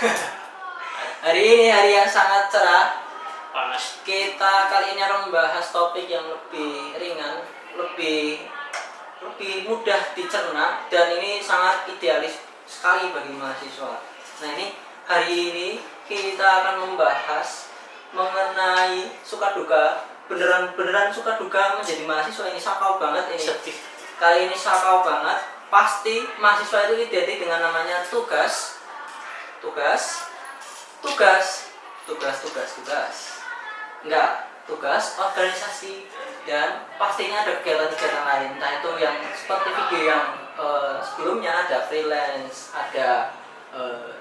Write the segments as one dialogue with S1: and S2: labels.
S1: Hari ini hari yang sangat cerah.
S2: Panas.
S1: Kita kali ini akan membahas topik yang lebih ringan, lebih mudah dicerna, dan ini sangat idealis sekali bagi mahasiswa. Nah, ini hari ini kita akan membahas mengenai suka duka. Beneran suka duka menjadi mahasiswa ini sakau banget ini.
S2: Sedih.
S1: Kali ini sakau banget. Pasti mahasiswa itu identik dengan namanya tugas. Enggak, tugas organisasi, dan pastinya ada kegiatan-kegiatan lain. Entah itu yang seperti video yang sebelumnya, ada freelance, ada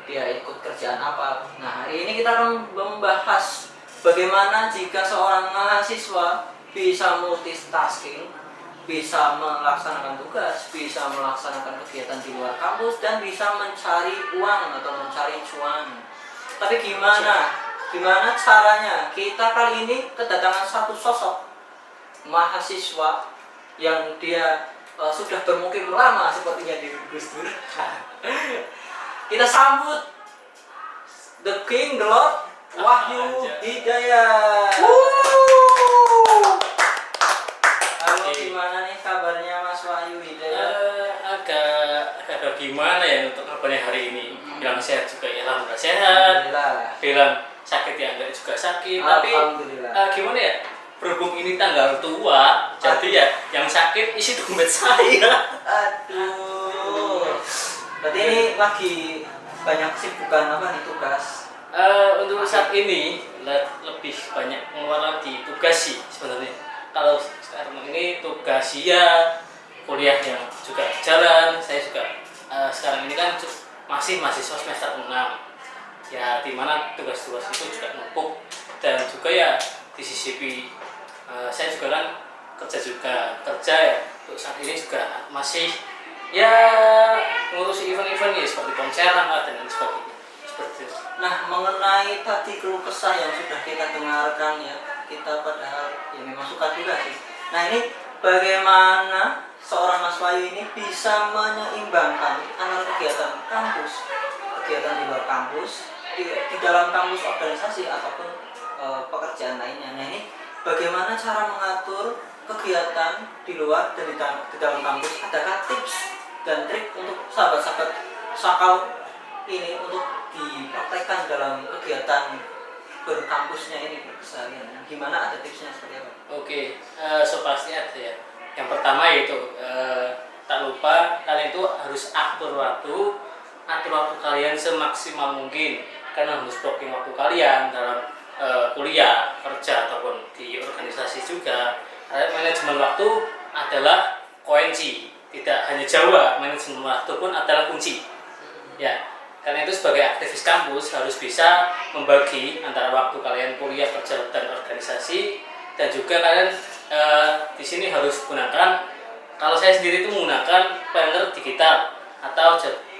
S1: dia ikut kerjaan apa. Nah, hari ini kita akan membahas bagaimana jika seorang mahasiswa bisa multitasking, bisa melaksanakan tugas, bisa melaksanakan kegiatan di luar kampus, dan bisa mencari uang atau mencari cuan. Tapi gimana caranya? Kita kali ini kedatangan satu sosok mahasiswa yang dia sudah bermukim lama sepertinya di Gus Dur. Kita sambut the King, the Lord, Wahyu Hidayat. Halo, gimana nih kabarnya Mas Wahyu Hidayat?
S2: Agak gimana ya untuk kabarnya hari ini? Bilang sehat juga ya, alhamdulillah sehat. Bilang sakit ya enggak juga sakit. Tapi gimana ya? Berhubung ini tanggal tua, jadi ya yang sakit isi dompet saya.
S1: Aduh. Berarti ini lagi banyak kesibukan apa nih, tugas?
S2: Untuk saat ini lebih banyak mengeluarkan di tugas sih sebenarnya. Kalau sekarang ini tugas ya, kuliah yang juga jalan. Saya juga sekarang ini kan masih mahasiswa semester 6 ya, dimana tugas-tugas itu juga numpuk, dan juga ya disisipi. Saya juga kan kerja ya, untuk saat ini juga masih ya ngurusi event-event ya, seperti konseran dan lain sebagainya seperti itu.
S1: Nah, mengenai tadi keluh kesah yang sudah kita dengarkan ya, kita padahal ya memang suka juga sih. Nah, ini bagaimana seorang Mas Wahyu ini bisa menyeimbangkan antara kegiatan kampus, kegiatan di luar kampus, di dalam kampus organisasi ataupun pekerjaan lainnya. Nah, ini bagaimana cara mengatur kegiatan di luar dan di dalam kampus? Adakah tips dan trik untuk sahabat-sahabat sakau ini untuk dipraktekkan dalam kegiatan berkampusnya ini, berseharian? Gimana, ada tipsnya seperti apa?
S2: Oke, so pasti ada ya. Yang pertama yaitu tak lupa kalian itu harus atur waktu kalian semaksimal mungkin, karena harus blocking waktu kalian dalam kuliah, kerja ataupun di organisasi juga. Manajemen waktu adalah kunci, tidak hanya Jawa, manajemen waktu pun adalah kunci. Ya, karena itu sebagai aktivis kampus harus bisa membagi antara waktu kalian kuliah, kerja, dan organisasi, dan juga kalian di sini harus gunakan, kalau saya sendiri itu menggunakan planner digital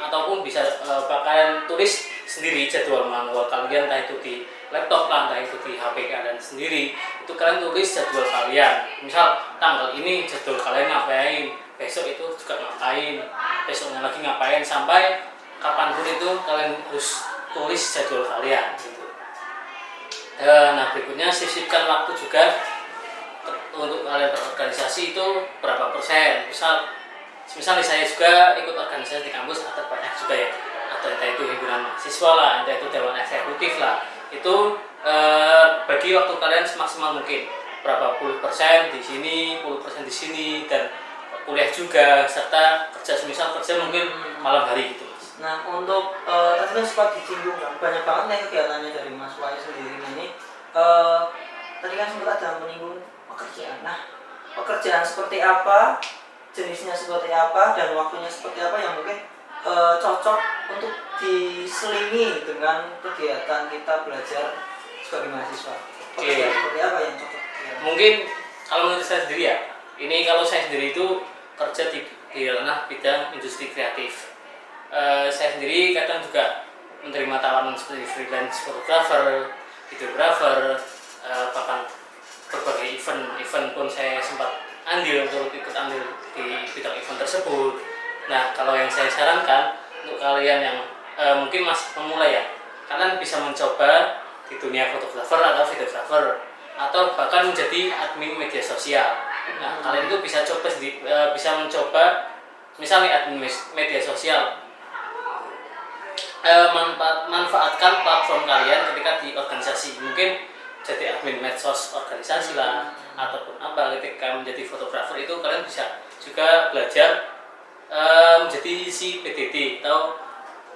S2: ataupun bisa kalian tulis sendiri jadwal manual kalian, entah itu di laptop lah, entah itu di HP kalian sendiri. Itu kalian tulis jadwal kalian, misal tanggal ini jadwal kalian ngapain, besok itu juga ngapain, besoknya lagi ngapain, sampai kapanpun itu kalian harus tulis jadwal kalian gitu. Nah, berikutnya sisipkan waktu juga untuk kalian berorganisasi itu berapa persen. Misal saya juga ikut organisasi di kampus, ada banyak juga ya, atau entah itu himpunan mahasiswa lah, entah itu dewan eksekutif lah. Itu bagi waktu kalian semaksimal mungkin, berapa puluh persen di sini, 10% di sini, dan kuliah juga, serta kerja, semisal kerja mungkin malam hari gitu.
S1: Nah, untuk tadi kan sempat disinggung kan, banyak banget nih kegiatannya dari Mas Wahyu sendiri ini. Tadi kan sempat ada menyinggung pekerjaan. Nah, pekerjaan seperti apa, jenisnya seperti apa, dan waktunya seperti apa yang mungkin cocok untuk diselingi dengan kegiatan kita belajar sebagai mahasiswa. Pekerjaan seperti apa yang cocok?
S2: Mungkin kalau menurut saya sendiri ya, ini kalau saya sendiri itu kerja di ranah bidang industri kreatif. Saya sendiri kadang juga menerima tawaran seperti freelance fotografer, videografer, bahkan berbagai event pun saya sempat ikut andil di bidang event tersebut. Nah, kalau yang saya sarankan untuk kalian yang mungkin masih pemula ya, kalian bisa mencoba di dunia fotografer atau videografer atau bahkan menjadi admin media sosial. Nah, kalian itu bisa coba bisa mencoba misalnya admin media sosial, manfaatkan platform kalian ketika di organisasi, mungkin jadi admin medsos organisasi lah ataupun apa. Ketika menjadi fotografer itu kalian bisa juga belajar menjadi si PDD atau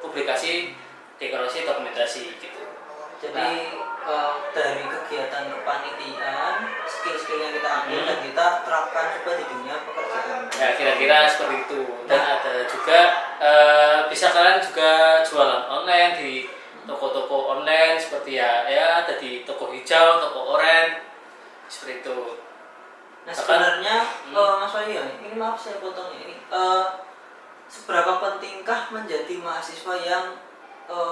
S2: publikasi dekorasi dokumentasi gitu.
S1: Jadi dari kegiatan kepanitiaan, skill-skill yang kita ambil dan kita terapkan juga di dunia pekerjaan.
S2: Ya kira-kira seperti itu. Dan ada juga bisa kalian juga jualan online di toko-toko online seperti ya ada di toko hijau, toko oranye seperti itu.
S1: Nah sebenarnya Mas Wahyu, ini maaf saya potong ya, ini seberapa pentingkah menjadi mahasiswa yang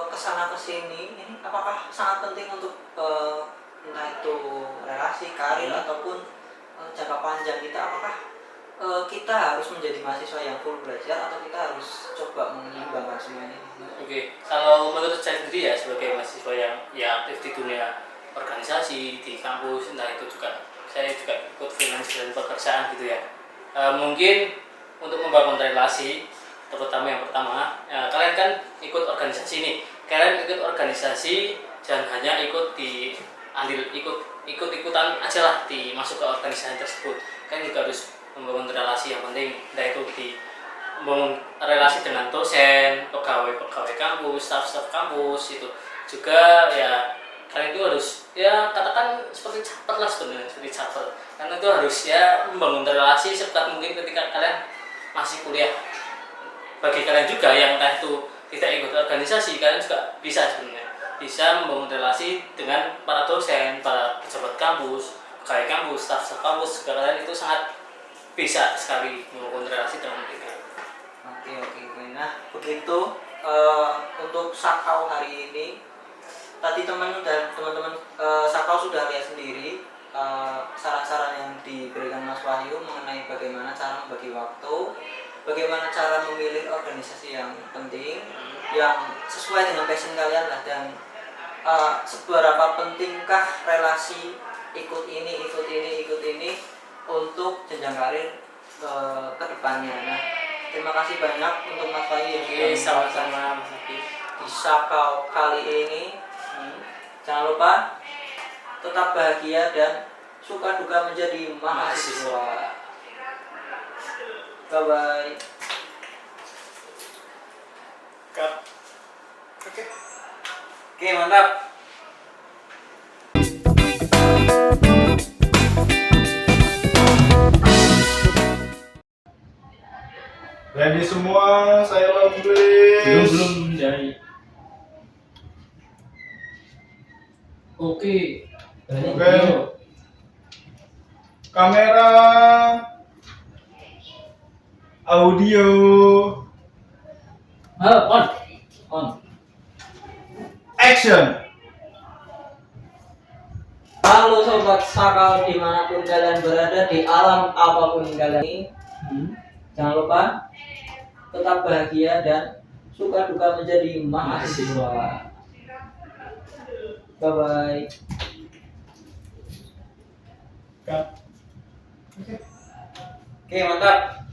S1: kesana kesini ini, apakah sangat penting untuk entah itu relasi karir ataupun jangka panjang kita, apakah kita harus menjadi mahasiswa yang full belajar atau kita harus coba menyeimbangkan semuanya?
S2: Oke, kalau menurut saya sendiri ya sebagai mahasiswa yang ya aktif di dunia organisasi di kampus, entah itu juga saya juga ikut freelance dan pekerjaan gitu ya. Mungkin untuk membangun relasi, terutama yang pertama, kalian kan ikut organisasi nih. Kalian ikut organisasi jangan hanya ikut-ikutan aja lah masuk ke organisasi tersebut. Kan juga harus membangun relasi yang penting, entah itu membangun relasi dengan dosen, pegawai kampus, staf kampus itu juga ya. Kalian itu harus ya katakan seperti caper lah sebenarnya, seperti caper. Karena itu harus ya membangun relasi seketat mungkin ketika kalian masih kuliah. Bagi kalian juga yang entah itu tidak ikut organisasi, kalian juga bisa sebenarnya bisa membangun relasi dengan para dosen, para pejabat kampus, pegawai kampus, staf kampus juga. Kalian itu sangat bisa sekali membangun relasi dengan mereka.
S1: Oke. Nah begitu untuk Sakau hari ini. Tadi teman-teman Sakau sudah lihat sendiri saran-saran yang diberikan Mas Wahyu mengenai bagaimana cara membagi waktu, bagaimana cara memilih organisasi yang penting, yang sesuai dengan passion kalian lah, dan seberapa pentingkah relasi ikut ini untuk jenjang karir ke depannya. Nah, terima kasih banyak untuk Mas Wahyu yang sudah
S2: Sama-sama Mas Hafiz.
S1: di Sakau kali ini. Jangan lupa tetap bahagia dan suka duka menjadi mahasiswa. Bye bye.
S2: Oke, mantap.
S3: Ready semua, saya please.
S2: Belum dari. Oke.
S3: Kamera, audio.
S2: On.
S3: Action.
S1: Halo sobat Sakau dimanapun kalian berada di alam apapun kalian ini, jangan lupa tetap bahagia dan suka duka menjadi mahasiswa. Bye bye.
S2: Oke, mantap.